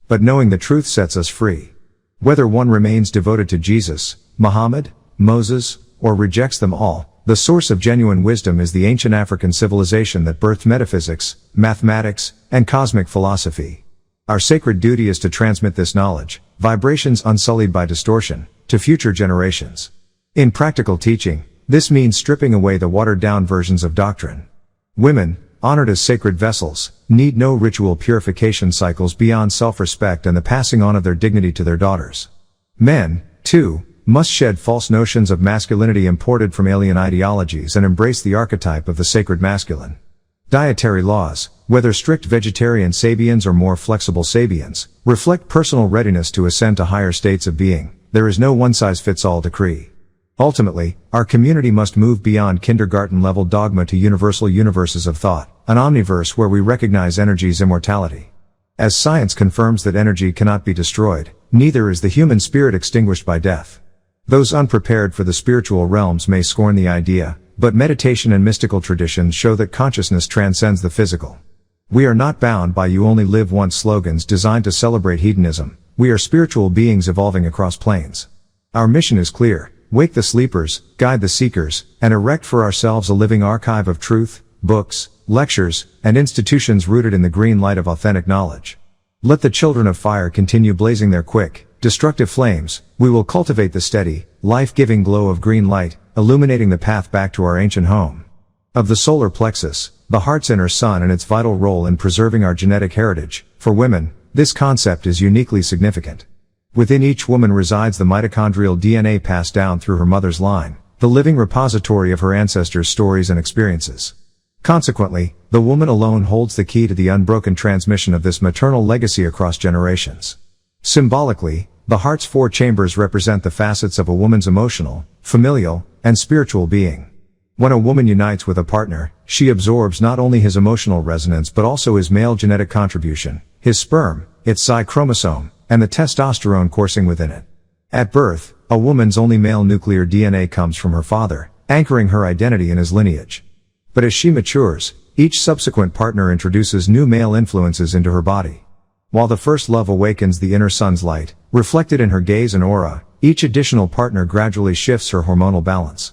But knowing the truth sets us free. Whether one remains devoted to Jesus, Muhammad, Moses, or rejects them all, the source of genuine wisdom is the ancient African civilization that birthed metaphysics, mathematics, and cosmic philosophy. Our sacred duty is to transmit this knowledge, vibrations unsullied by distortion, to future generations. In practical teaching, this means stripping away the watered-down versions of doctrine. Women, honored as sacred vessels, need no ritual purification cycles beyond self-respect and the passing on of their dignity to their daughters. Men, too, must shed false notions of masculinity imported from alien ideologies and embrace the archetype of the sacred masculine. Dietary laws, whether strict vegetarian Sabians or more flexible Sabians, reflect personal readiness to ascend to higher states of being. There is no one-size-fits-all decree. Ultimately, our community must move beyond kindergarten-level dogma to universal universes of thought, an omniverse where we recognize energy's immortality. As science confirms that energy cannot be destroyed, neither is the human spirit extinguished by death. Those unprepared for the spiritual realms may scorn the idea, but meditation and mystical traditions show that consciousness transcends the physical. We are not bound by "you only live once" slogans designed to celebrate hedonism. We are spiritual beings evolving across planes. Our mission is clear: wake the sleepers, guide the seekers, and erect for ourselves a living archive of truth, books, lectures, and institutions rooted in the green light of authentic knowledge. Let the children of fire continue blazing their quick, destructive flames. We will cultivate the steady, life-giving glow of green light, illuminating the path back to our ancient home. Of the solar plexus, the heart's inner sun, and its vital role in preserving our genetic heritage, for women, this concept is uniquely significant. Within each woman resides the mitochondrial DNA passed down through her mother's line, the living repository of her ancestors' stories and experiences. Consequently, the woman alone holds the key to the unbroken transmission of this maternal legacy across generations. Symbolically, the heart's 4 chambers represent the facets of a woman's emotional, familial, and spiritual being. When a woman unites with a partner, she absorbs not only his emotional resonance but also his male genetic contribution, his sperm, its Y chromosome, and the testosterone coursing within it. At birth, a woman's only male nuclear DNA comes from her father, anchoring her identity in his lineage. But as she matures, each subsequent partner introduces new male influences into her body. While the first love awakens the inner sun's light, reflected in her gaze and aura, each additional partner gradually shifts her hormonal balance.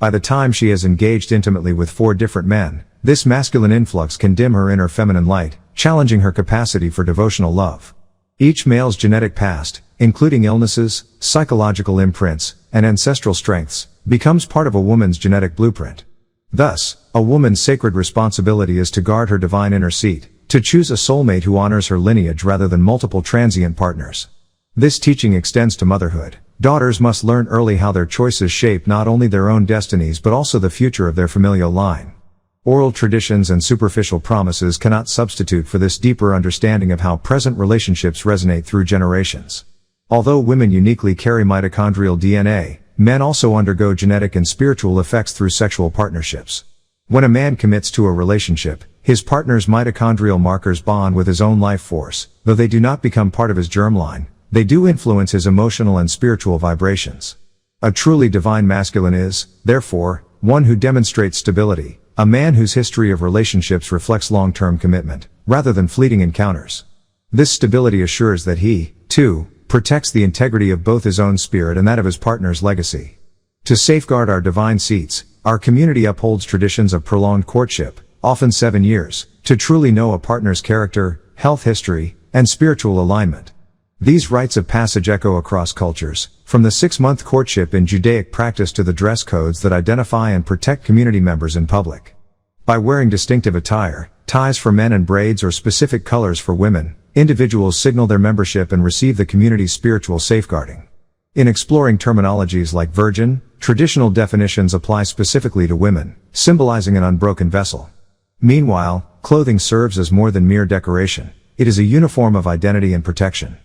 By the time she has engaged intimately with 4 different men, this masculine influx can dim her inner feminine light, challenging her capacity for devotional love. Each male's genetic past, including illnesses, psychological imprints, and ancestral strengths, becomes part of a woman's genetic blueprint. Thus, a woman's sacred responsibility is to guard her divine inner seat, to choose a soulmate who honors her lineage rather than multiple transient partners. This teaching extends to motherhood, Daughters must learn early how their choices shape not only their own destinies but also the future of their familial line. Oral traditions and superficial promises cannot substitute for this deeper understanding of how present relationships resonate through generations. Although women uniquely carry mitochondrial DNA, men also undergo genetic and spiritual effects through sexual partnerships. When a man commits to a relationship, his partner's mitochondrial markers bond with his own life force. Though they do not become part of his germline, they do influence his emotional and spiritual vibrations. A truly divine masculine is, therefore, one who demonstrates stability, a man whose history of relationships reflects long-term commitment, rather than fleeting encounters. This stability assures that he, too, protects the integrity of both his own spirit and that of his partner's legacy. To safeguard our divine seats, our community upholds traditions of prolonged courtship, often 7 years, to truly know a partner's character, health history, and spiritual alignment. These rites of passage echo across cultures, from the 6-month courtship in Judaic practice to the dress codes that identify and protect community members in public. By wearing distinctive attire, ties for men and braids or specific colors for women, individuals signal their membership and receive the community's spiritual safeguarding. In exploring terminologies like virgin, traditional definitions apply specifically to women, symbolizing an unbroken vessel. Meanwhile, clothing serves as more than mere decoration. It is a uniform of identity and protection.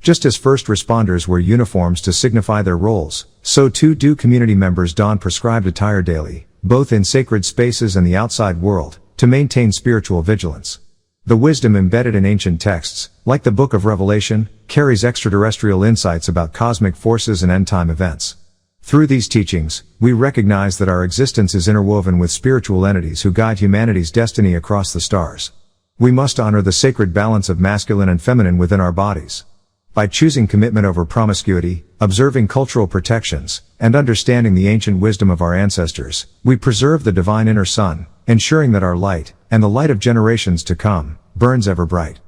Just as first responders wear uniforms to signify their roles, so too do community members don prescribed attire daily, both in sacred spaces and the outside world, to maintain spiritual vigilance. The wisdom embedded in ancient texts, like the Book of Revelation, carries extraterrestrial insights about cosmic forces and end-time events. Through these teachings, we recognize that our existence is interwoven with spiritual entities who guide humanity's destiny across the stars. We must honor the sacred balance of masculine and feminine within our bodies. By choosing commitment over promiscuity, observing cultural protections, and understanding the ancient wisdom of our ancestors, we preserve the divine inner sun, ensuring that our light, and the light of generations to come, burns ever bright.